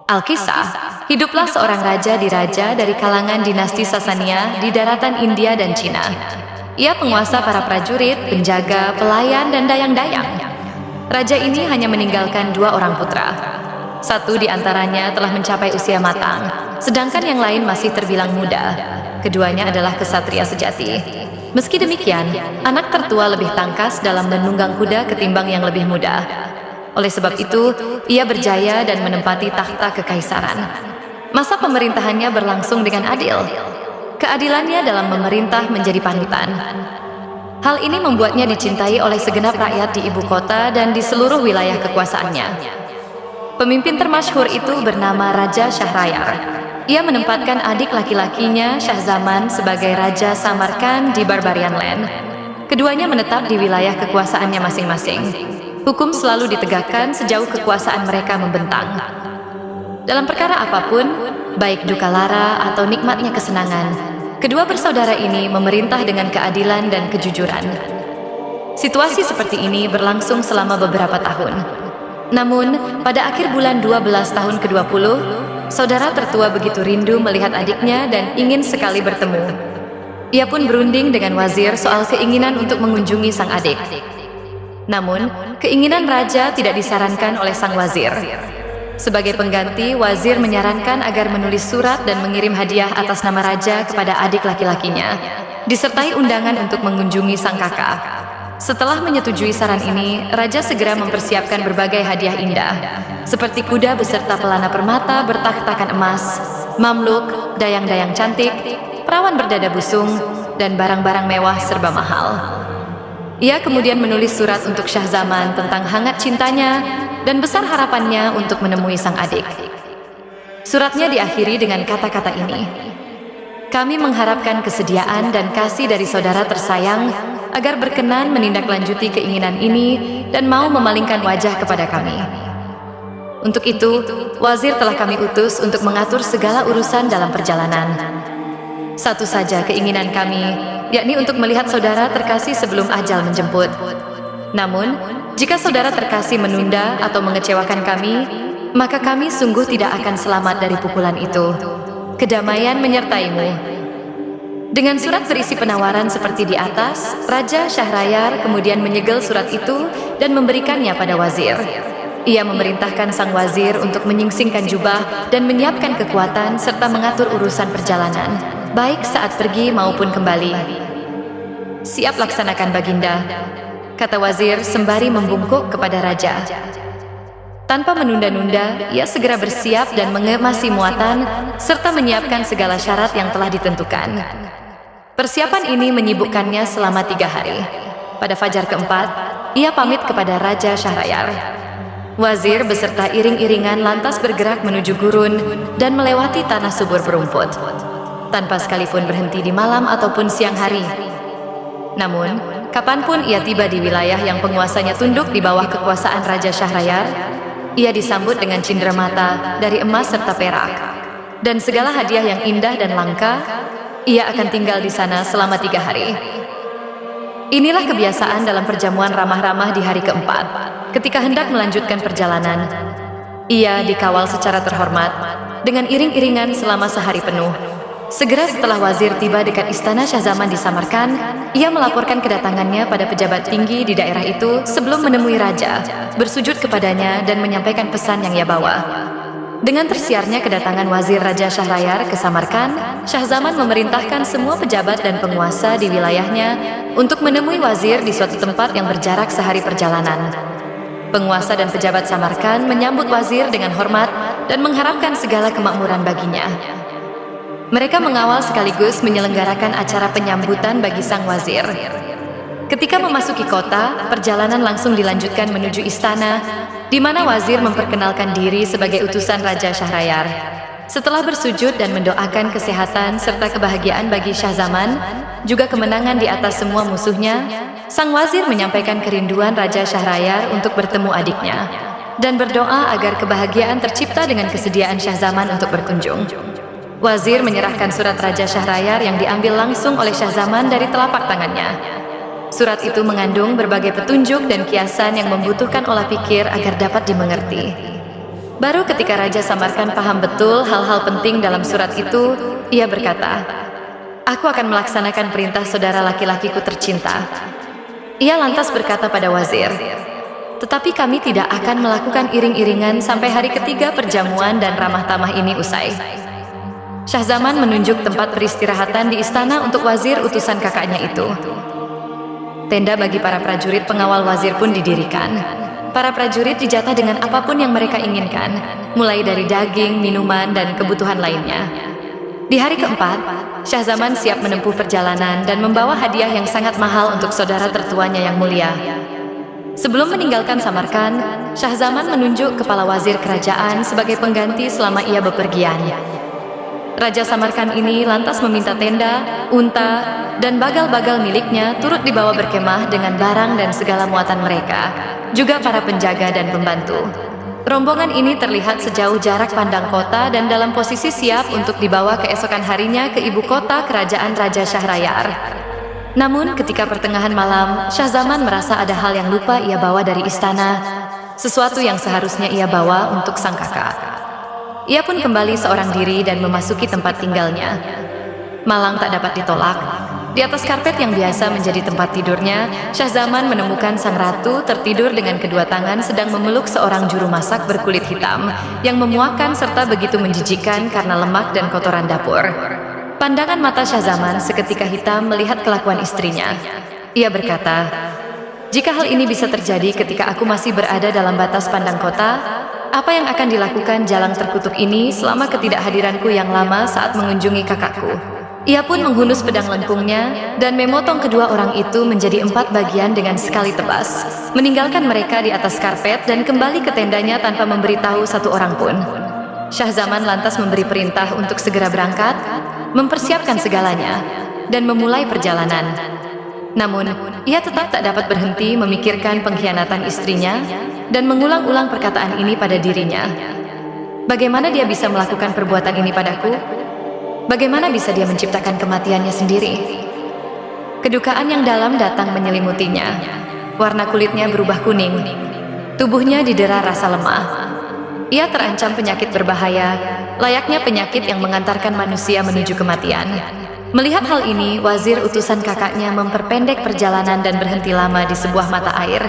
Alkisah, hiduplah seorang raja dari kalangan dinasti Sasania di daratan India dan Cina. Ia penguasa para prajurit, penjaga, pelayan, dan dayang-dayang. Raja ini hanya meninggalkan 2 orang putra. Satu di antaranya telah mencapai usia matang, sedangkan yang lain masih terbilang muda. Keduanya adalah kesatria sejati. Meski demikian, anak tertua lebih tangkas dalam menunggang kuda ketimbang yang lebih muda. Oleh sebab itu, ia berjaya dan menempati takhta kekaisaran. Masa pemerintahannya berlangsung dengan adil. Keadilannya dalam memerintah menjadi panutan. Hal ini membuatnya dicintai oleh segenap rakyat di ibu kota dan di seluruh wilayah kekuasaannya. Pemimpin termasyhur itu bernama Raja Shahrayar. Ia menempatkan adik laki-lakinya Shahzaman sebagai Raja Samarkand di Barbarian Land. Keduanya menetap di wilayah kekuasaannya masing-masing. Hukum selalu ditegakkan sejauh kekuasaan mereka membentang. Dalam perkara apapun, baik duka lara atau nikmatnya kesenangan, kedua bersaudara ini memerintah dengan keadilan dan kejujuran. Situasi seperti ini berlangsung selama beberapa tahun. Namun, pada akhir bulan 12 tahun ke-20, saudara tertua begitu rindu melihat adiknya dan ingin sekali bertemu. Ia pun berunding dengan wazir soal keinginan untuk mengunjungi sang adik. Namun, keinginan raja tidak disarankan oleh sang wazir. Sebagai pengganti, wazir menyarankan agar menulis surat dan mengirim hadiah atas nama raja kepada adik laki-lakinya, disertai undangan untuk mengunjungi sang kakak. Setelah menyetujui saran ini, raja segera mempersiapkan berbagai hadiah indah, seperti kuda beserta pelana permata bertakhtakan emas, mamluk, dayang-dayang cantik, perawan berdada busung, dan barang-barang mewah serba mahal. Ia kemudian menulis surat untuk Shahzaman tentang hangat cintanya dan besar harapannya untuk menemui sang adik. Suratnya diakhiri dengan kata-kata ini: "Kami mengharapkan kesediaan dan kasih dari saudara tersayang agar berkenan menindaklanjuti keinginan ini dan mau memalingkan wajah kepada kami. Untuk itu, wazir telah kami utus untuk mengatur segala urusan dalam perjalanan. Satu saja keinginan kami, yakni untuk melihat saudara terkasih sebelum ajal menjemput. Namun, jika saudara terkasih menunda atau mengecewakan kami, maka kami sungguh tidak akan selamat dari pukulan itu. Kedamaian menyertaimu." Dengan surat berisi penawaran seperti di atas, Raja Shahrayar kemudian menyegel surat itu dan memberikannya pada wazir. Ia memerintahkan sang wazir untuk menyingsingkan jubah dan menyiapkan kekuatan serta mengatur urusan perjalanan, baik saat pergi maupun kembali. "Siap laksanakan, Baginda," kata wazir sembari membungkuk kepada raja. Tanpa menunda-nunda, ia segera bersiap dan mengemasi muatan serta menyiapkan segala syarat yang telah ditentukan. Persiapan ini menyibukkannya selama 3 hari. Pada fajar keempat, ia pamit kepada Raja Shahrayar. Wazir beserta iring-iringan lantas bergerak menuju gurun dan melewati tanah subur berumput, tanpa sekalipun berhenti di malam ataupun siang hari. Namun, kapanpun ia tiba di wilayah yang penguasanya tunduk di bawah kekuasaan Raja Shahrayar, ia disambut dengan cenderamata dari emas serta perak. Dan segala hadiah yang indah dan langka, ia akan tinggal di sana selama 3 hari. Inilah kebiasaan dalam perjamuan ramah-ramah di hari keempat, ketika hendak melanjutkan perjalanan. Ia dikawal secara terhormat, dengan iring-iringan selama sehari penuh. Segera setelah wazir tiba dekat istana Shahzaman di Samarkand, ia melaporkan kedatangannya pada pejabat tinggi di daerah itu sebelum menemui raja, bersujud kepadanya dan menyampaikan pesan yang ia bawa. Dengan tersiarnya kedatangan wazir Raja Shahrayar ke Samarkand, Shahzaman memerintahkan semua pejabat dan penguasa di wilayahnya untuk menemui wazir di suatu tempat yang berjarak sehari perjalanan. Penguasa dan pejabat Samarkand menyambut wazir dengan hormat dan mengharapkan segala kemakmuran baginya. Mereka mengawal sekaligus menyelenggarakan acara penyambutan bagi sang wazir. Ketika memasuki kota, perjalanan langsung dilanjutkan menuju istana, di mana wazir memperkenalkan diri sebagai utusan Raja Shahrayar. Setelah bersujud dan mendoakan kesehatan serta kebahagiaan bagi Shahzaman, juga kemenangan di atas semua musuhnya, sang wazir menyampaikan kerinduan Raja Shahrayar untuk bertemu adiknya, dan berdoa agar kebahagiaan tercipta dengan kesediaan Shahzaman untuk berkunjung. Wazir menyerahkan surat Raja Shahrayar yang diambil langsung oleh Shahzaman dari telapak tangannya. Surat itu mengandung berbagai petunjuk dan kiasan yang membutuhkan olah pikir agar dapat dimengerti. Baru ketika Raja Samarkan paham betul hal-hal penting dalam surat itu, ia berkata, "Aku akan melaksanakan perintah saudara laki-lakiku tercinta." Ia lantas berkata pada wazir, "Tetapi kami tidak akan melakukan iring-iringan sampai hari ketiga perjamuan dan ramah tamah ini usai." Syahzaman menunjuk tempat peristirahatan di istana untuk wazir utusan kakaknya itu. Tenda bagi para prajurit pengawal wazir pun didirikan. Para prajurit dijatah dengan apapun yang mereka inginkan, mulai dari daging, minuman, dan kebutuhan lainnya. Di hari keempat, Syahzaman siap menempuh perjalanan dan membawa hadiah yang sangat mahal untuk saudara tertuanya yang mulia. Sebelum meninggalkan Samarkan, Syahzaman menunjuk kepala wazir kerajaan sebagai pengganti selama ia bepergian. Raja Samarkan ini lantas meminta tenda, unta, dan bagal-bagal miliknya turut dibawa berkemah dengan barang dan segala muatan mereka, juga para penjaga dan pembantu. Rombongan ini terlihat sejauh jarak pandang kota dan dalam posisi siap untuk dibawa keesokan harinya ke ibu kota kerajaan Raja Syahrayar. Namun ketika pertengahan malam, Syahzaman merasa ada hal yang lupa ia bawa dari istana, sesuatu yang seharusnya ia bawa untuk sang kakak. Ia pun kembali seorang diri dan memasuki tempat tinggalnya. Malang tak dapat ditolak. Di atas karpet yang biasa menjadi tempat tidurnya, Syahzaman menemukan sang ratu tertidur dengan kedua tangan sedang memeluk seorang juru masak berkulit hitam yang memuakkan serta begitu menjijikan karena lemak dan kotoran dapur. Pandangan mata Syahzaman seketika hitam melihat kelakuan istrinya. Ia berkata, "Jika hal ini bisa terjadi ketika aku masih berada dalam batas pandang kota, apa yang akan dilakukan jalang terkutuk ini selama ketidakhadiranku yang lama saat mengunjungi kakakku?" Ia pun menghunus pedang lengkungnya dan memotong kedua orang itu menjadi 4 bagian dengan sekali tebas, meninggalkan mereka di atas karpet dan kembali ke tendanya tanpa memberitahu satu orang pun. Syahzaman lantas memberi perintah untuk segera berangkat, mempersiapkan segalanya, dan memulai perjalanan. Namun, ia tetap tak dapat berhenti memikirkan pengkhianatan istrinya dan mengulang-ulang perkataan ini pada dirinya. Bagaimana dia bisa melakukan perbuatan ini padaku? Bagaimana bisa dia menciptakan kematiannya sendiri? Kedukaan yang dalam datang menyelimutinya. Warna kulitnya berubah kuning. Tubuhnya didera rasa lemah. Ia terancam penyakit berbahaya, layaknya penyakit yang mengantarkan manusia menuju kematian. Melihat hal ini, wazir utusan kakaknya memperpendek perjalanan dan berhenti lama di sebuah mata air.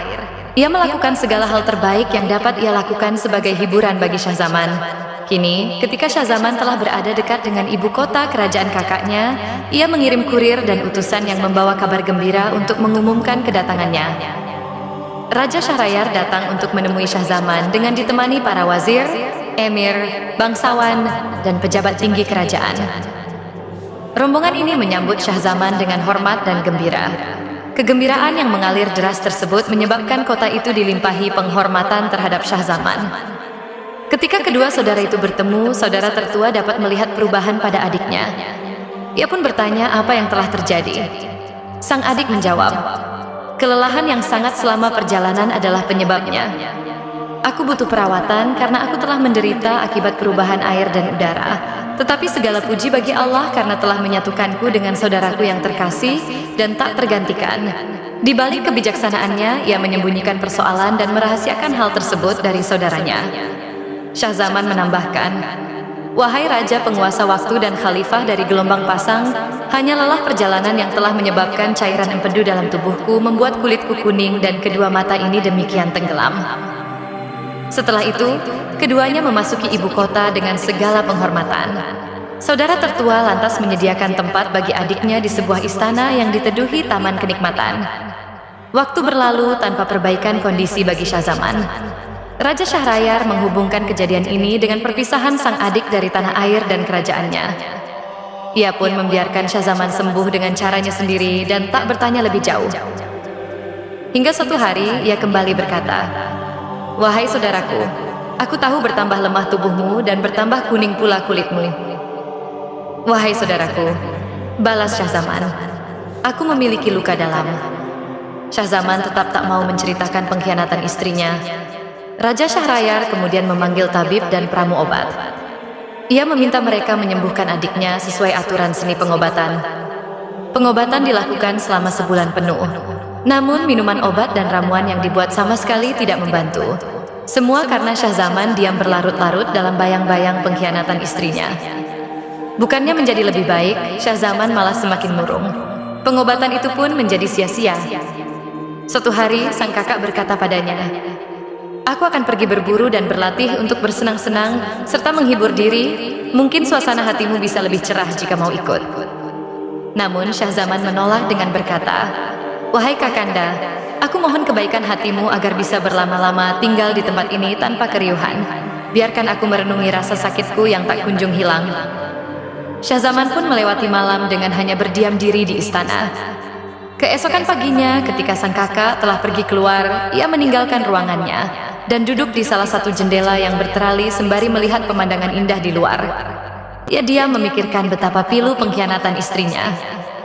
Ia melakukan segala hal terbaik yang dapat ia lakukan sebagai hiburan bagi Syahzaman. Kini, ketika Syahzaman telah berada dekat dengan ibu kota kerajaan kakaknya, ia mengirim kurir dan utusan yang membawa kabar gembira untuk mengumumkan kedatangannya. Raja Syahrayar datang untuk menemui Syahzaman dengan ditemani para wazir, emir, bangsawan, dan pejabat tinggi kerajaan. Rombongan ini menyambut Syahzaman dengan hormat dan gembira. Kegembiraan yang mengalir deras tersebut menyebabkan kota itu dilimpahi penghormatan terhadap Syahzaman. Ketika kedua saudara itu bertemu, saudara tertua dapat melihat perubahan pada adiknya. Ia pun bertanya apa yang telah terjadi. Sang adik menjawab, "Kelelahan yang sangat selama perjalanan adalah penyebabnya. Aku butuh perawatan karena aku telah menderita akibat perubahan air dan udara. Tetapi segala puji bagi Allah karena telah menyatukanku dengan saudaraku yang terkasih dan tak tergantikan." Di balik kebijaksanaannya, ia menyembunyikan persoalan dan merahasiakan hal tersebut dari saudaranya. Syahzaman menambahkan, "Wahai Raja penguasa waktu dan khalifah dari gelombang pasang, hanya lelah perjalanan yang telah menyebabkan cairan empedu dalam tubuhku membuat kulitku kuning dan kedua mata ini demikian tenggelam." Setelah itu, keduanya memasuki ibu kota dengan segala penghormatan. Saudara tertua lantas menyediakan tempat bagi adiknya di sebuah istana yang diteduhi taman kenikmatan. Waktu berlalu tanpa perbaikan kondisi bagi Syahzaman. Raja Syahrayar menghubungkan kejadian ini dengan perpisahan sang adik dari tanah air dan kerajaannya. Ia pun membiarkan Syahzaman sembuh dengan caranya sendiri dan tak bertanya lebih jauh. Hingga suatu hari, ia kembali berkata, "Wahai saudaraku, aku tahu bertambah lemah tubuhmu dan bertambah kuning pula kulitmu." "Wahai saudaraku," balas Syahzaman, "aku memiliki luka dalam." Syahzaman tetap tak mau menceritakan pengkhianatan istrinya. Raja Syahrayar kemudian memanggil tabib dan pramu obat. Ia meminta mereka menyembuhkan adiknya sesuai aturan seni pengobatan. Pengobatan dilakukan selama sebulan penuh. Namun minuman obat dan ramuan yang dibuat sama sekali tidak membantu. Semua karena Syahzaman diam berlarut-larut dalam bayang-bayang pengkhianatan istrinya. Bukannya menjadi lebih baik, Syahzaman malah semakin murung. Pengobatan itu pun menjadi sia-sia. Suatu hari, sang kakak berkata padanya, "Aku akan pergi berburu dan berlatih untuk bersenang-senang serta menghibur diri. Mungkin suasana hatimu bisa lebih cerah jika mau ikut." Namun Syahzaman menolak dengan berkata, "Wahai Kakanda, aku mohon kebaikan hatimu agar bisa berlama-lama tinggal di tempat ini tanpa keriuhan. Biarkan aku merenungi rasa sakitku yang tak kunjung hilang." Syahzaman pun melewati malam dengan hanya berdiam diri di istana. Keesokan paginya, ketika sang kakak telah pergi keluar, ia meninggalkan ruangannya dan duduk di salah satu jendela yang berterali sembari melihat pemandangan indah di luar. Ia diam memikirkan betapa pilu pengkhianatan istrinya.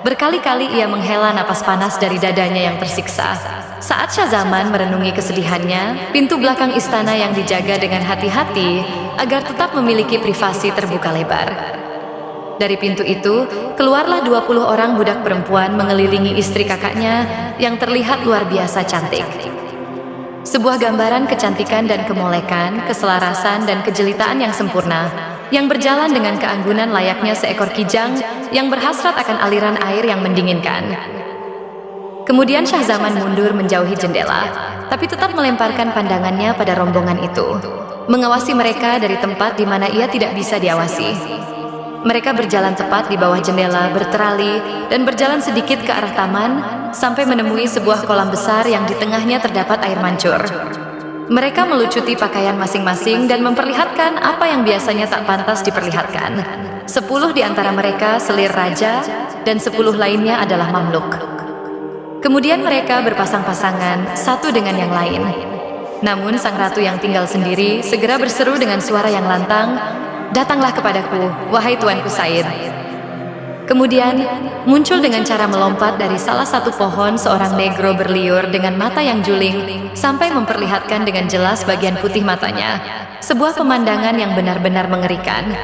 Berkali-kali ia menghela napas panas dari dadanya yang tersiksa. Saat Syahzaman merenungi kesedihannya, pintu belakang istana yang dijaga dengan hati-hati agar tetap memiliki privasi terbuka lebar. Dari pintu itu, keluarlah 20 orang budak perempuan mengelilingi istri kakaknya yang terlihat luar biasa cantik. Sebuah gambaran kecantikan dan kemolekan, keselarasan dan kejelitaan yang sempurna, yang berjalan dengan keanggunan layaknya seekor kijang yang berhasrat akan aliran air yang mendinginkan. Kemudian Syahzaman mundur menjauhi jendela, tapi tetap melemparkan pandangannya pada rombongan itu, mengawasi mereka dari tempat di mana ia tidak bisa diawasi. Mereka berjalan tepat di bawah jendela berterali dan berjalan sedikit ke arah taman sampai menemui sebuah kolam besar yang di tengahnya terdapat air mancur. Mereka melucuti pakaian masing-masing dan memperlihatkan apa yang biasanya tak pantas diperlihatkan. 10 di antara mereka selir raja dan 10 lainnya adalah mamluk. Kemudian mereka berpasang-pasangan satu dengan yang lain. Namun sang ratu yang tinggal sendiri segera berseru dengan suara yang lantang, "Datanglah kepadaku, wahai tuanku Said." Kemudian, muncul dengan cara melompat dari salah satu pohon seorang negro berliur dengan mata yang juling sampai memperlihatkan dengan jelas bagian putih matanya. Sebuah pemandangan yang benar-benar mengerikan.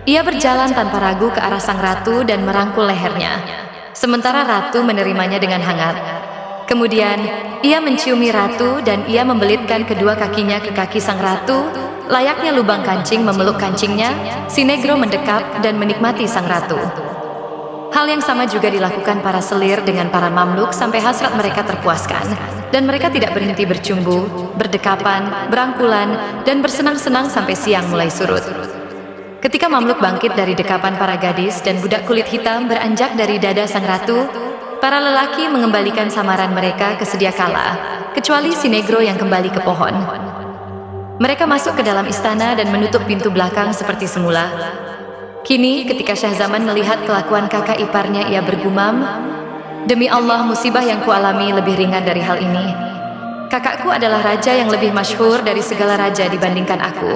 Ia berjalan tanpa ragu ke arah sang ratu dan merangkul lehernya. Sementara ratu menerimanya dengan hangat. Kemudian, ia menciumi ratu dan ia membelitkan kedua kakinya ke kaki sang ratu. Layaknya lubang kancing memeluk kancingnya, si negro mendekap dan menikmati sang ratu. Hal yang sama juga dilakukan para selir dengan para mamluk sampai hasrat mereka terpuaskan. Dan mereka tidak berhenti bercumbu, berdekapan, berangkulan, dan bersenang-senang sampai siang mulai surut. Ketika mamluk bangkit dari dekapan para gadis dan budak kulit hitam beranjak dari dada sang ratu, para lelaki mengembalikan samaran mereka ke sedia kala, kecuali si negro yang kembali ke pohon. Mereka masuk ke dalam istana dan menutup pintu belakang seperti semula. Kini, ketika Syahzaman melihat kelakuan kakak iparnya, ia bergumam, "Demi Allah, musibah yang kualami lebih ringan dari hal ini. Kakakku adalah raja yang lebih masyhur dari segala raja dibandingkan aku.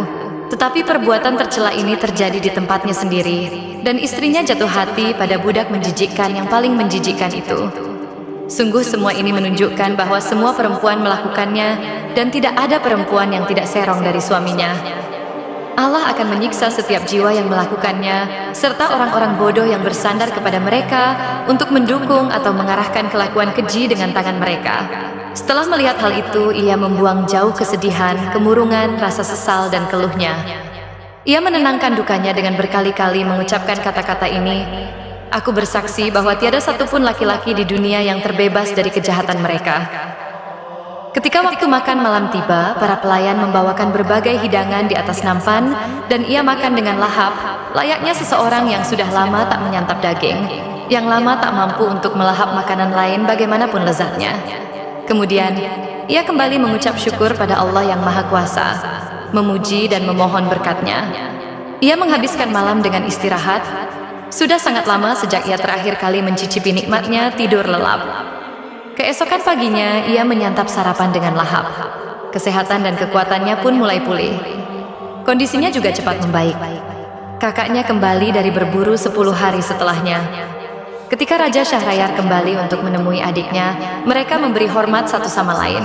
Tetapi perbuatan tercela ini terjadi di tempatnya sendiri, dan istrinya jatuh hati pada budak menjijikkan yang paling menjijikkan itu. Sungguh semua ini menunjukkan bahwa semua perempuan melakukannya dan tidak ada perempuan yang tidak serong dari suaminya. Allah akan menyiksa setiap jiwa yang melakukannya, serta orang-orang bodoh yang bersandar kepada mereka untuk mendukung atau mengarahkan kelakuan keji dengan tangan mereka." Setelah melihat hal itu, ia membuang jauh kesedihan, kemurungan, rasa sesal, dan keluhnya. Ia menenangkan dukanya dengan berkali-kali mengucapkan kata-kata ini, "Aku bersaksi bahwa tiada satupun laki-laki di dunia yang terbebas dari kejahatan mereka." Ketika waktu makan malam tiba, para pelayan membawakan berbagai hidangan di atas nampan, dan ia makan dengan lahap, layaknya seseorang yang sudah lama tak menyantap daging, yang lama tak mampu untuk melahap makanan lain bagaimanapun lezatnya. Kemudian, ia kembali mengucap syukur pada Allah yang Maha Kuasa, memuji dan memohon berkatnya. Ia menghabiskan malam dengan istirahat. Sudah sangat lama sejak ia terakhir kali mencicipi nikmatnya tidur lelap. Keesokan paginya, ia menyantap sarapan dengan lahap. Kesehatan dan kekuatannya pun mulai pulih. Kondisinya juga cepat membaik. Kakaknya kembali dari berburu 10 hari setelahnya. Ketika Raja Syahrayar kembali untuk menemui adiknya, mereka memberi hormat satu sama lain.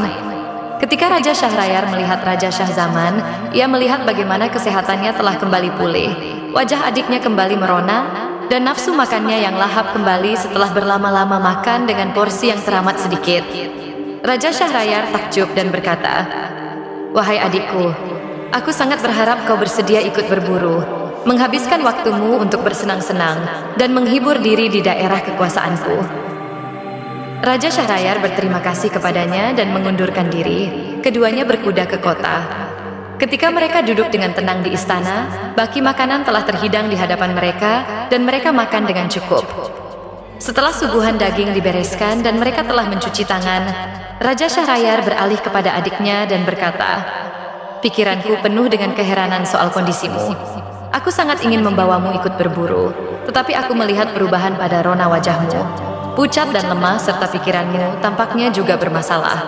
Ketika Raja Syahrayar melihat Raja Syahzaman, ia melihat bagaimana kesehatannya telah kembali pulih. Wajah adiknya kembali merona, dan nafsu makannya yang lahap kembali setelah berlama-lama makan dengan porsi yang teramat sedikit. Raja Syahrayar takjub dan berkata, Wahai adikku, aku sangat berharap kau bersedia ikut berburu, menghabiskan waktumu untuk bersenang-senang, dan menghibur diri di daerah kekuasaanku. Raja Syahrayar berterima kasih kepadanya dan mengundurkan diri. Keduanya berkuda ke kota. Ketika mereka duduk dengan tenang di istana, baki makanan telah terhidang di hadapan mereka, dan mereka makan dengan cukup. Setelah suguhan daging dibereskan dan mereka telah mencuci tangan, Raja Syahrayar beralih kepada adiknya dan berkata, "Pikiranku penuh dengan keheranan soal kondisimu. Aku sangat ingin membawamu ikut berburu, tetapi aku melihat perubahan pada rona wajahmu. Pucat dan lemah serta pikiranmu tampaknya juga bermasalah.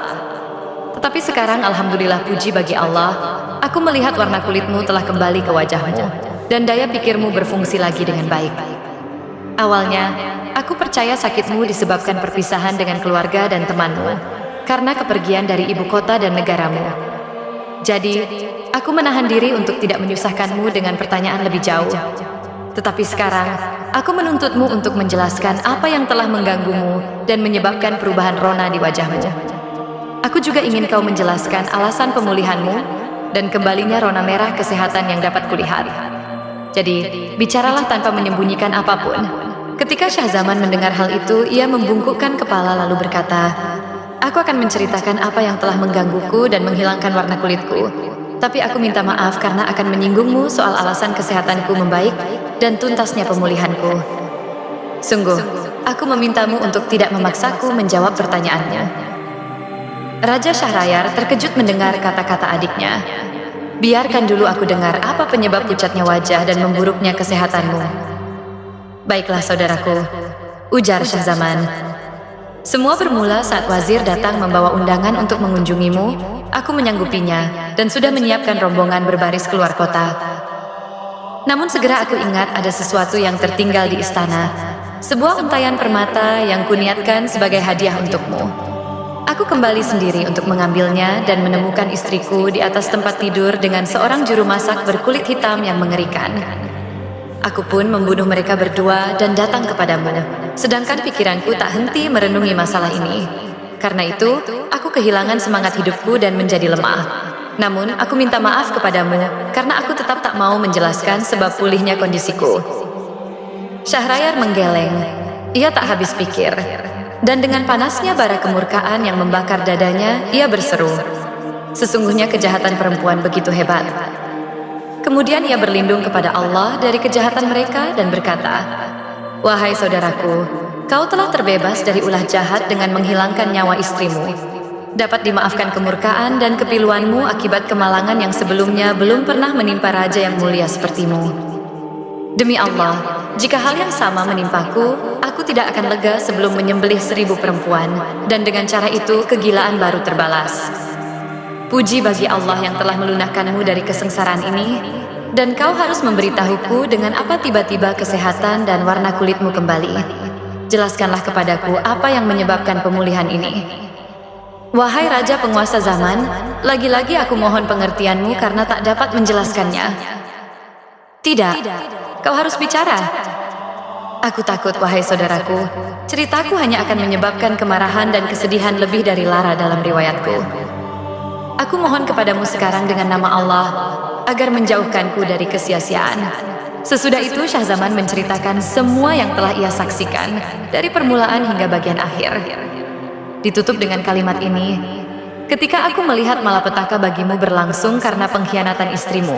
Tetapi sekarang alhamdulillah puji bagi Allah, aku melihat warna kulitmu telah kembali ke wajahmu, dan daya pikirmu berfungsi lagi dengan baik. Awalnya, aku percaya sakitmu disebabkan perpisahan dengan keluarga dan temanmu, karena kepergian dari ibu kota dan negaramu. Jadi, aku menahan diri untuk tidak menyusahkanmu dengan pertanyaan lebih jauh. Tetapi sekarang, aku menuntutmu untuk menjelaskan apa yang telah mengganggumu dan menyebabkan perubahan rona di wajahmu. Aku juga ingin kau menjelaskan alasan pemulihanmu dan kembalinya rona merah kesehatan yang dapat kulihat. Jadi, bicaralah tanpa menyembunyikan apapun." Ketika Syahzaman mendengar hal itu, ia membungkukkan kepala lalu berkata, "Aku akan menceritakan apa yang telah menggangguku dan menghilangkan warna kulitku. Tapi aku minta maaf karena akan menyinggungmu soal alasan kesehatanku membaik dan tuntasnya pemulihanku. Sungguh, aku memintamu untuk tidak memaksaku menjawab pertanyaannya." Raja Syahrayar terkejut mendengar kata-kata adiknya. "Biarkan dulu aku dengar apa penyebab pucatnya wajah dan memburuknya kesehatanmu." "Baiklah saudaraku," ujar Syahzaman. "Semua bermula saat wazir datang membawa undangan untuk mengunjungimu. Aku menyanggupinya dan sudah menyiapkan rombongan berbaris keluar kota. Namun segera aku ingat ada sesuatu yang tertinggal di istana. Sebuah untayan permata yang kuniatkan sebagai hadiah untukmu. Aku kembali sendiri untuk mengambilnya dan menemukan istriku di atas tempat tidur dengan seorang juru masak berkulit hitam yang mengerikan. Aku pun membunuh mereka berdua dan datang kepadamu, sedangkan pikiranku tak henti merenungi masalah ini. Karena itu, aku kehilangan semangat hidupku dan menjadi lemah. Namun, aku minta maaf kepadamu karena aku tetap tak mau menjelaskan sebab pulihnya kondisiku." Syahrayar menggeleng. Ia tak habis pikir. Dan dengan panasnya bara kemurkaan yang membakar dadanya, ia berseru, "Sesungguhnya kejahatan perempuan begitu hebat." Kemudian ia berlindung kepada Allah dari kejahatan mereka dan berkata, "Wahai saudaraku, kau telah terbebas dari ulah jahat dengan menghilangkan nyawa istrimu. Dapat dimaafkan kemurkaan dan kepiluanmu akibat kemalangan yang sebelumnya belum pernah menimpa raja yang mulia sepertimu. Demi Allah, jika hal yang sama menimpaku, aku tidak akan lega sebelum menyembelih 1000 perempuan, dan dengan cara itu kegilaan baru terbalas. Puji bagi Allah yang telah melunakkanmu dari kesengsaraan ini, dan kau harus memberitahuku dengan apa tiba-tiba kesehatan dan warna kulitmu kembali. Jelaskanlah kepadaku apa yang menyebabkan pemulihan ini. Wahai Raja penguasa zaman, lagi-lagi aku mohon pengertianmu karena tak dapat menjelaskannya." "Tidak, kau harus bicara." "Aku takut, wahai saudaraku, ceritaku hanya akan menyebabkan kemarahan dan kesedihan lebih dari lara dalam riwayatku. Aku mohon kepadamu sekarang dengan nama Allah agar menjauhkanku dari kesia-siaan." Sesudah itu Syahzaman menceritakan semua yang telah ia saksikan dari permulaan hingga bagian akhir. Ditutup dengan kalimat ini, "Ketika aku melihat malapetaka bagimu berlangsung karena pengkhianatan istrimu.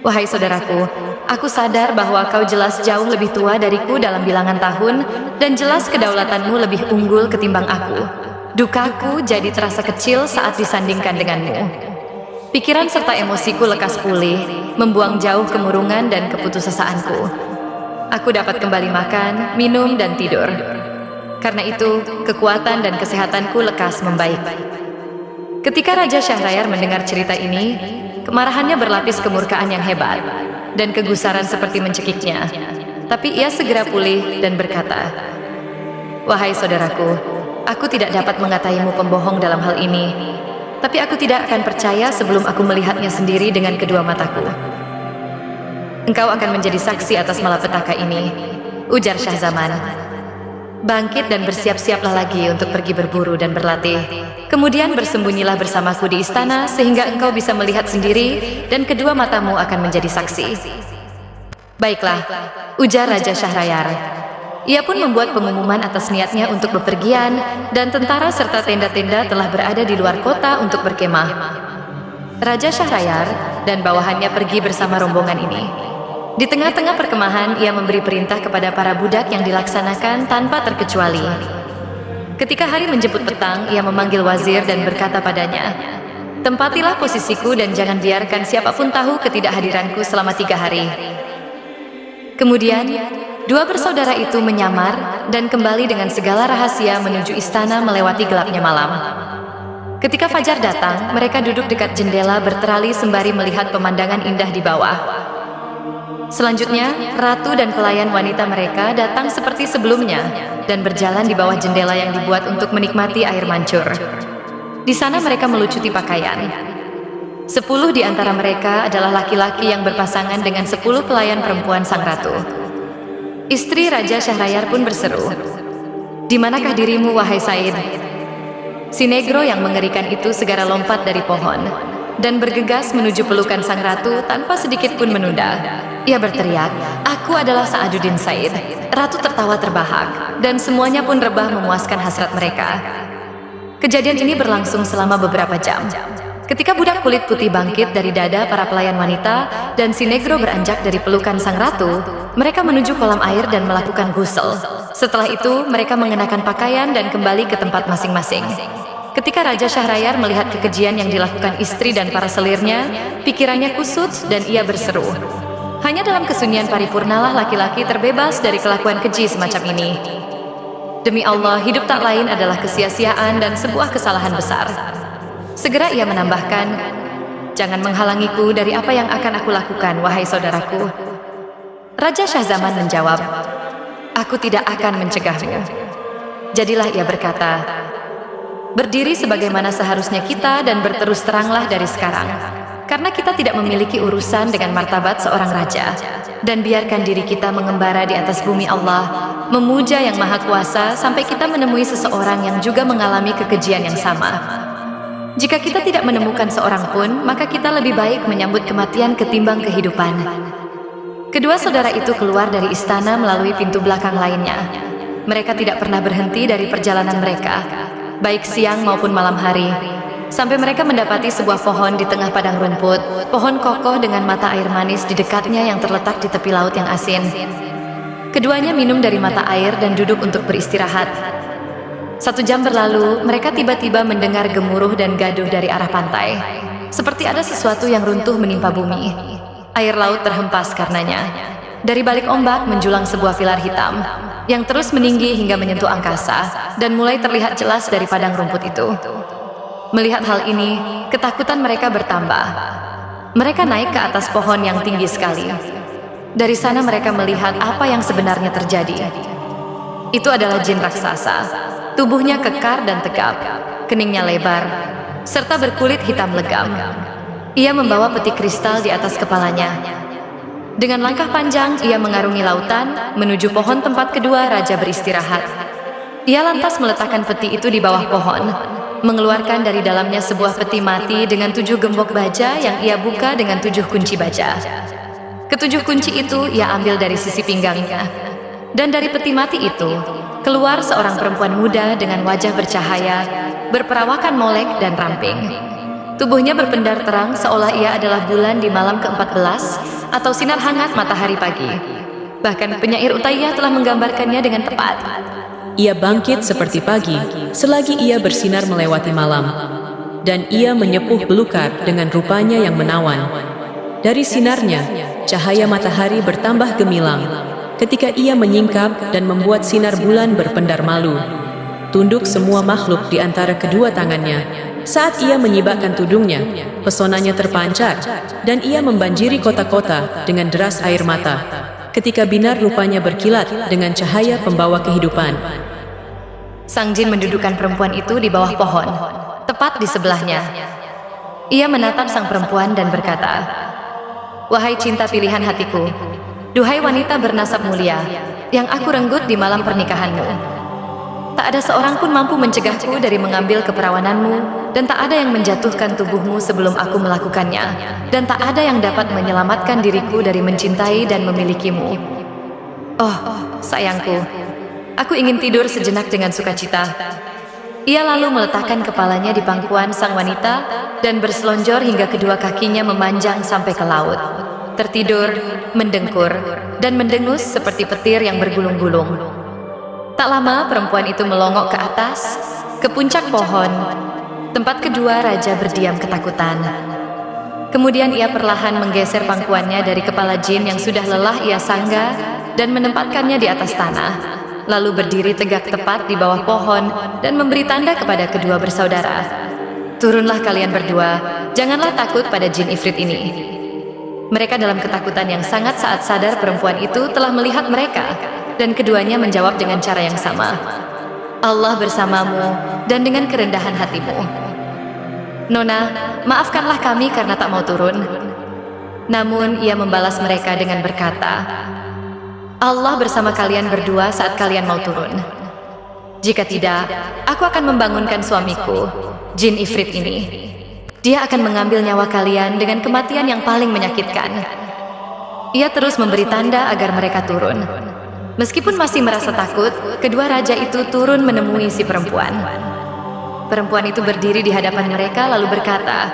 Wahai saudaraku, aku sadar bahwa kau jelas jauh lebih tua dariku dalam bilangan tahun dan jelas kedaulatanmu lebih unggul ketimbang aku. Dukaku jadi terasa kecil saat disandingkan denganmu. Pikiran serta emosiku lekas pulih, membuang jauh kemurungan dan keputusasaanku. Aku dapat kembali makan, minum, dan tidur. Karena itu, kekuatan dan kesehatanku lekas membaik." Ketika Raja Syahrayar mendengar cerita ini, kemarahannya berlapis kemurkaan yang hebat, dan kegusaran seperti mencekiknya. Tapi ia segera pulih dan berkata, "Wahai saudaraku, aku tidak dapat mengatakanmu pembohong dalam hal ini, tapi aku tidak akan percaya sebelum aku melihatnya sendiri dengan kedua mataku." "Engkau akan menjadi saksi atas malapetaka ini," ujar Syahzaman. Bangkit dan bersiap-siaplah lagi untuk pergi berburu dan berlatih. Kemudian bersembunyilah bersamaku di istana sehingga engkau bisa melihat sendiri dan kedua matamu akan menjadi saksi. Baiklah, ujar Raja Syahrayar. Ia pun membuat pengumuman atas niatnya untuk bepergian dan tentara serta tenda-tenda telah berada di luar kota untuk berkemah. Raja Syahrayar dan bawahannya pergi bersama rombongan ini. Di tengah-tengah perkemahan, ia memberi perintah kepada para budak yang dilaksanakan tanpa terkecuali. Ketika hari menjemput petang, ia memanggil wazir dan berkata padanya, "Tempatilah posisiku dan jangan biarkan siapapun tahu ketidakhadiranku selama 3 hari." Kemudian, dua bersaudara itu menyamar dan kembali dengan segala rahasia menuju istana melewati gelapnya malam. Ketika fajar datang, mereka duduk dekat jendela berterali sembari melihat pemandangan indah di bawah. Selanjutnya, ratu dan pelayan wanita mereka datang seperti sebelumnya dan berjalan di bawah jendela yang dibuat untuk menikmati air mancur. Di sana mereka melucuti pakaian. 10 di antara mereka adalah laki-laki yang berpasangan dengan 10 pelayan perempuan sang ratu. Istri Raja Syahrayar pun berseru, "Di manakah dirimu, wahai Said?" Si negro yang mengerikan itu segera lompat dari pohon dan bergegas menuju pelukan sang ratu tanpa sedikit pun menunda. Ia berteriak, "Aku adalah Sa'aduddin Said." Ratu tertawa terbahak dan semuanya pun rebah memuaskan hasrat mereka. Kejadian ini berlangsung selama beberapa jam. Ketika budak kulit putih bangkit dari dada para pelayan wanita dan si negro beranjak dari pelukan sang ratu, mereka menuju kolam air dan melakukan ghusl. Setelah itu, mereka mengenakan pakaian dan kembali ke tempat masing-masing. Ketika Raja Syahrayar melihat kekejian yang dilakukan istri dan para selirnya, pikirannya kusut dan ia berseru, "Hanya dalam kesunyian paripurnalah laki-laki terbebas dari kelakuan keji semacam ini. Demi Allah, hidup tak lain adalah kesia-siaan dan sebuah kesalahan besar." Segera ia menambahkan, "Jangan menghalangiku dari apa yang akan aku lakukan, wahai saudaraku." Raja Syahzaman menjawab, "Aku tidak akan mencegahmu." Jadilah ia berkata, "Berdiri sebagaimana seharusnya kita dan berterus teranglah dari sekarang, karena kita tidak memiliki urusan dengan martabat seorang raja, dan biarkan diri kita mengembara di atas bumi Allah, memuja yang maha kuasa sampai kita menemui seseorang yang juga mengalami kekejian yang sama. Jika kita tidak menemukan seorang pun, maka kita lebih baik menyambut kematian ketimbang kehidupan." Kedua saudara itu keluar dari istana melalui pintu belakang lainnya. Mereka tidak pernah berhenti dari perjalanan mereka, baik siang maupun malam hari, sampai mereka mendapati sebuah pohon di tengah padang rumput, pohon kokoh dengan mata air manis di dekatnya yang terletak di tepi laut yang asin. Keduanya minum dari mata air dan duduk untuk beristirahat. 1 jam berlalu, mereka tiba-tiba mendengar gemuruh dan gaduh dari arah pantai. Seperti ada sesuatu yang runtuh menimpa bumi. Air laut terhempas karenanya. Dari balik ombak menjulang sebuah pilar hitam yang terus meninggi hingga menyentuh angkasa dan mulai terlihat jelas dari padang rumput itu. Melihat hal ini, ketakutan mereka bertambah. Mereka naik ke atas pohon yang tinggi sekali. Dari sana mereka melihat apa yang sebenarnya terjadi. Itu adalah jin raksasa. Tubuhnya kekar dan tegap, keningnya lebar, serta berkulit hitam legam. Ia membawa peti kristal di atas kepalanya. Dengan langkah panjang, ia mengarungi lautan, menuju pohon tempat kedua raja beristirahat. Ia lantas meletakkan peti itu di bawah pohon, mengeluarkan dari dalamnya sebuah peti mati dengan 7 gembok baja yang ia buka dengan 7 kunci baja. Ke-7 kunci itu ia ambil dari sisi pinggangnya. Dan dari peti mati itu, keluar seorang perempuan muda dengan wajah bercahaya, berperawakan molek dan ramping. Tubuhnya berpendar terang seolah ia adalah bulan di malam ke-14 atau sinar hangat matahari pagi. Bahkan penyair Utayyah telah menggambarkannya dengan tepat. Ia bangkit seperti pagi selagi ia bersinar melewati malam, dan ia menyepuh belukar dengan rupanya yang menawan. Dari sinarnya, cahaya matahari bertambah gemilang ketika ia menyingkap dan membuat sinar bulan berpendar malu. Tunduk semua makhluk di antara kedua tangannya. Saat ia menyibakkan tudungnya, pesonanya terpancar, dan ia membanjiri kota-kota dengan deras air mata. Ketika binar rupanya berkilat dengan cahaya pembawa kehidupan. Sang jin mendudukkan perempuan itu di bawah pohon, tepat di sebelahnya. Ia menatap sang perempuan dan berkata, "Wahai cinta pilihan hatiku, duhai wanita bernasab mulia, yang aku renggut di malam pernikahanmu, Tak ada seorang pun mampu mencegahku dari mengambil keperawananmu, dan tak ada yang menjatuhkan tubuhmu sebelum aku melakukannya, dan tak ada yang dapat menyelamatkan diriku dari mencintai dan memilikimu. Oh, sayangku, aku ingin tidur sejenak dengan sukacita. Ia lalu meletakkan kepalanya di pangkuan sang wanita dan berselonjor hingga kedua kakinya memanjang sampai ke laut. Tertidur, mendengkur, dan mendengus seperti petir yang bergulung-gulung. Tak lama perempuan itu melongok ke atas, ke puncak pohon, tempat kedua raja berdiam ketakutan. Kemudian ia perlahan menggeser pangkuannya dari kepala jin yang sudah lelah ia sanggah dan menempatkannya di atas tanah, lalu berdiri tegak tepat di bawah pohon dan memberi tanda kepada kedua bersaudara. Turunlah kalian berdua, janganlah takut pada jin ifrit ini. Mereka dalam ketakutan yang sangat saat sadar perempuan itu telah melihat mereka, dan keduanya menjawab dengan cara yang sama. Allah bersamamu dan dengan kerendahan hatimu. Nona, maafkanlah kami karena tak mau turun. Namun ia membalas mereka dengan berkata, Allah bersama kalian berdua saat kalian mau turun. Jika tidak, aku akan membangunkan suamiku, jin ifrit ini. Dia akan mengambil nyawa kalian dengan kematian yang paling menyakitkan. Ia terus memberi tanda agar mereka turun. Meskipun masih merasa takut, kedua raja itu turun menemui si perempuan. Perempuan itu berdiri di hadapan mereka lalu berkata,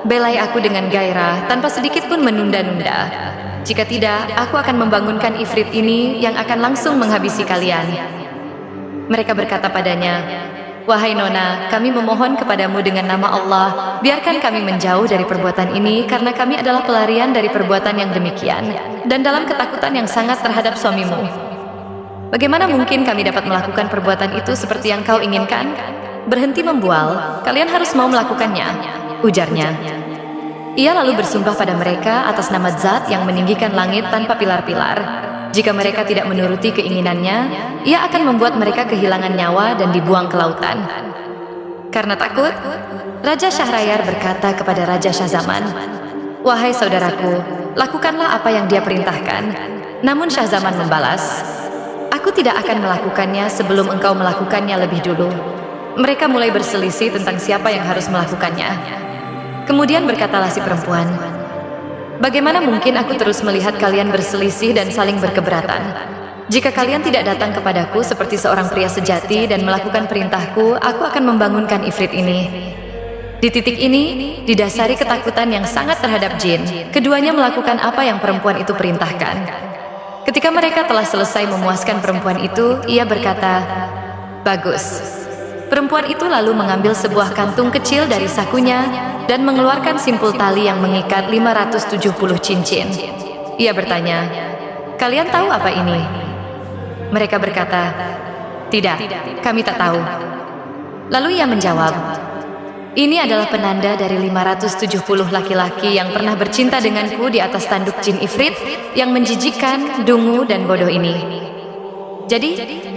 belai aku dengan gairah tanpa sedikit pun menunda-nunda. Jika tidak, aku akan membangunkan ifrit ini yang akan langsung menghabisi kalian. Mereka berkata padanya, wahai Nona, kami memohon kepadamu dengan nama Allah, biarkan kami menjauh dari perbuatan ini karena kami adalah pelarian dari perbuatan yang demikian dan dalam ketakutan yang sangat terhadap suamimu. Bagaimana mungkin kami dapat melakukan perbuatan itu seperti yang kau inginkan? Berhenti membual, kalian harus mau melakukannya, ujarnya. Ia lalu bersumpah pada mereka atas nama Zat yang meninggikan langit tanpa pilar-pilar. Jika mereka tidak menuruti keinginannya, ia akan membuat mereka kehilangan nyawa dan dibuang ke lautan. Karena takut, Raja Syahrayar berkata kepada Raja Syahzaman, wahai saudaraku, lakukanlah apa yang dia perintahkan. Namun Syahzaman membalas, aku tidak akan melakukannya sebelum engkau melakukannya lebih dulu. Mereka mulai berselisih tentang siapa yang harus melakukannya. Kemudian berkatalah si perempuan, bagaimana mungkin aku terus melihat kalian berselisih dan saling berkeberatan? Jika kalian tidak datang kepadaku seperti seorang pria sejati dan melakukan perintahku, aku akan membangunkan ifrit ini. Di titik ini, didasari ketakutan yang sangat terhadap jin, keduanya melakukan apa yang perempuan itu perintahkan. Ketika mereka telah selesai memuaskan perempuan itu, ia berkata, bagus. Perempuan itu lalu mengambil sebuah kantung kecil dari sakunya dan mengeluarkan simpul tali yang mengikat 570 cincin. Ia bertanya, kalian tahu apa ini? Mereka berkata, tidak, kami tak tahu. Lalu ia menjawab, ini adalah penanda dari 570 laki-laki yang pernah bercinta denganku di atas tanduk jin ifrit yang menjijikkan, dungu, dan bodoh ini. Jadi,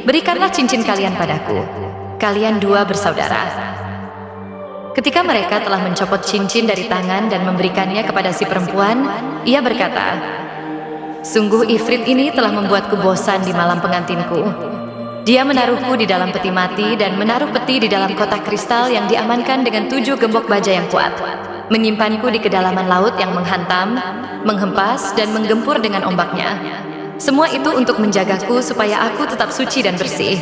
berikanlah cincin kalian padaku. Kalian dua bersaudara. Ketika mereka telah mencopot cincin dari tangan dan memberikannya kepada si perempuan, ia berkata, sungguh ifrit ini telah membuatku bosan di malam pengantinku. Dia menaruhku di dalam peti mati dan menaruh peti di dalam kotak kristal yang diamankan dengan 7 gembok baja yang kuat, menyimpanku di kedalaman laut yang menghantam, menghempas, dan menggempur dengan ombaknya. Semua itu untuk menjagaku supaya aku tetap suci dan bersih.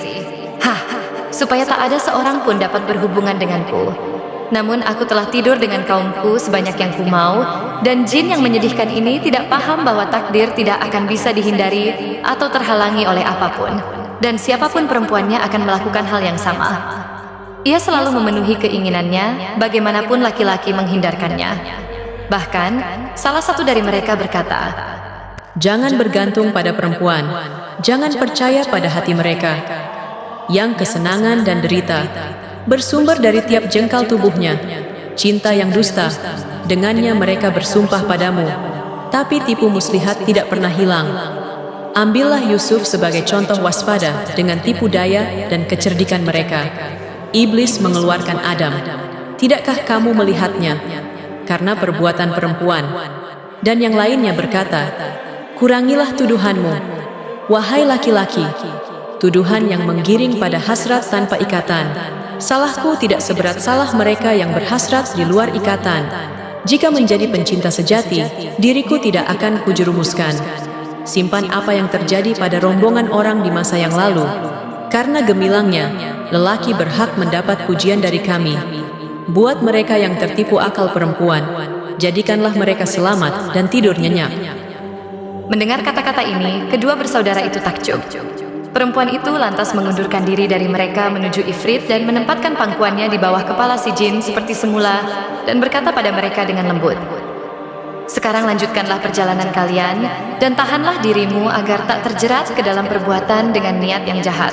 Supaya tak ada seorang pun dapat berhubungan denganku. Namun aku telah tidur dengan kaumku sebanyak yang ku mau, dan jin yang menyedihkan ini tidak paham bahwa takdir tidak akan bisa dihindari atau terhalangi oleh apapun, dan siapapun perempuannya akan melakukan hal yang sama. Ia selalu memenuhi keinginannya, bagaimanapun laki-laki menghindarkannya. Bahkan, salah satu dari mereka berkata, jangan bergantung pada perempuan, jangan percaya pada hati mereka, yang kesenangan dan derita bersumber dari tiap jengkal tubuhnya. Cinta yang dusta, dengannya mereka bersumpah padamu, tapi tipu muslihat tidak pernah hilang. Ambillah Yusuf sebagai contoh waspada dengan tipu daya dan kecerdikan mereka. Iblis mengeluarkan Adam. Tidakkah kamu melihatnya? Karena perbuatan perempuan. Dan yang lainnya berkata, kurangilah tuduhanmu, wahai laki-laki. tuduhan yang menggiring pada hasrat tanpa ikatan. Salahku tidak seberat salah mereka yang berhasrat di luar ikatan. Jika menjadi pencinta sejati, diriku tidak akan kujerumuskan. Simpan apa yang terjadi pada rombongan orang di masa yang lalu. Karena gemilangnya, lelaki berhak mendapat pujian dari kami. Buat mereka yang tertipu akal perempuan, jadikanlah mereka selamat dan tidur nyenyak. Mendengar kata-kata ini, kedua bersaudara itu takjub. Perempuan itu lantas mengundurkan diri dari mereka menuju Ifrit dan menempatkan pangkuannya di bawah kepala si jin seperti semula dan berkata pada mereka dengan lembut, "Sekarang lanjutkanlah perjalanan kalian dan tahanlah dirimu agar tak terjerat ke dalam perbuatan dengan niat yang jahat."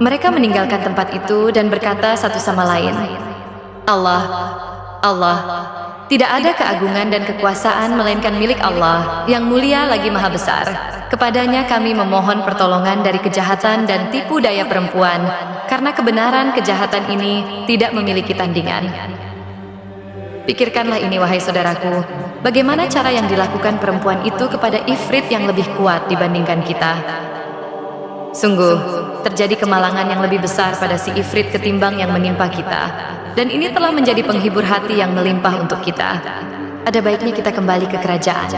Mereka meninggalkan tempat itu dan berkata satu sama lain, Allah, tidak ada keagungan dan kekuasaan melainkan milik Allah yang mulia lagi maha besar. Kepadanya kami memohon pertolongan dari kejahatan dan tipu daya perempuan, karena kebenaran kejahatan ini tidak memiliki tandingan. Pikirkanlah ini wahai saudaraku, bagaimana cara yang dilakukan perempuan itu kepada Ifrit yang lebih kuat dibandingkan kita. Sungguh, terjadi kemalangan yang lebih besar pada si Ifrit ketimbang yang menimpa kita. Dan ini telah menjadi penghibur hati yang melimpah untuk kita. Ada baiknya kita kembali ke kerajaan.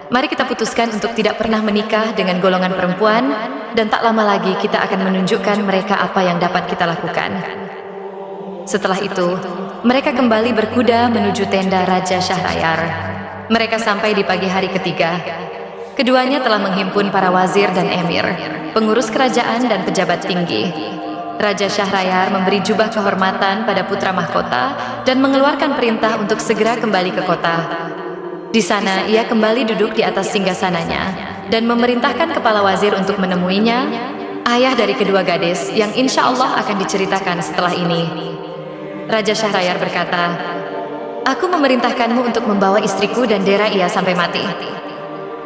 Mari kita putuskan untuk tidak pernah menikah dengan golongan perempuan, dan tak lama lagi kita akan menunjukkan mereka apa yang dapat kita lakukan. Setelah itu, mereka kembali berkuda menuju tenda Raja Syahrayar. Mereka sampai di pagi hari ketiga. Keduanya telah menghimpun para wazir dan emir, pengurus kerajaan dan pejabat tinggi. Raja Syahrayar memberi jubah kehormatan pada putra mahkota dan mengeluarkan perintah untuk segera kembali ke kota. Di sana ia kembali duduk di atas singgasananya dan memerintahkan kepala wazir untuk menemuinya, ayah dari kedua gadis yang insya Allah akan diceritakan setelah ini. Raja Syahrayar berkata, "Aku memerintahkanmu untuk membawa istriku dan dera ia sampai mati."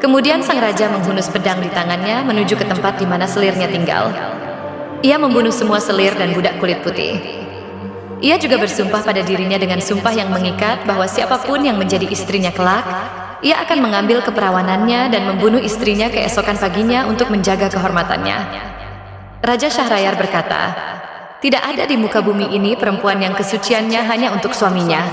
Kemudian sang raja menghunus pedang di tangannya menuju ke tempat di mana selirnya tinggal. Ia membunuh semua selir dan budak kulit putih. Ia juga bersumpah pada dirinya dengan sumpah yang mengikat bahwa siapapun yang menjadi istrinya kelak, ia akan mengambil keperawanannya dan membunuh istrinya keesokan paginya untuk menjaga kehormatannya. Raja Syahrayar berkata, "Tidak ada di muka bumi ini perempuan yang kesuciannya hanya untuk suaminya.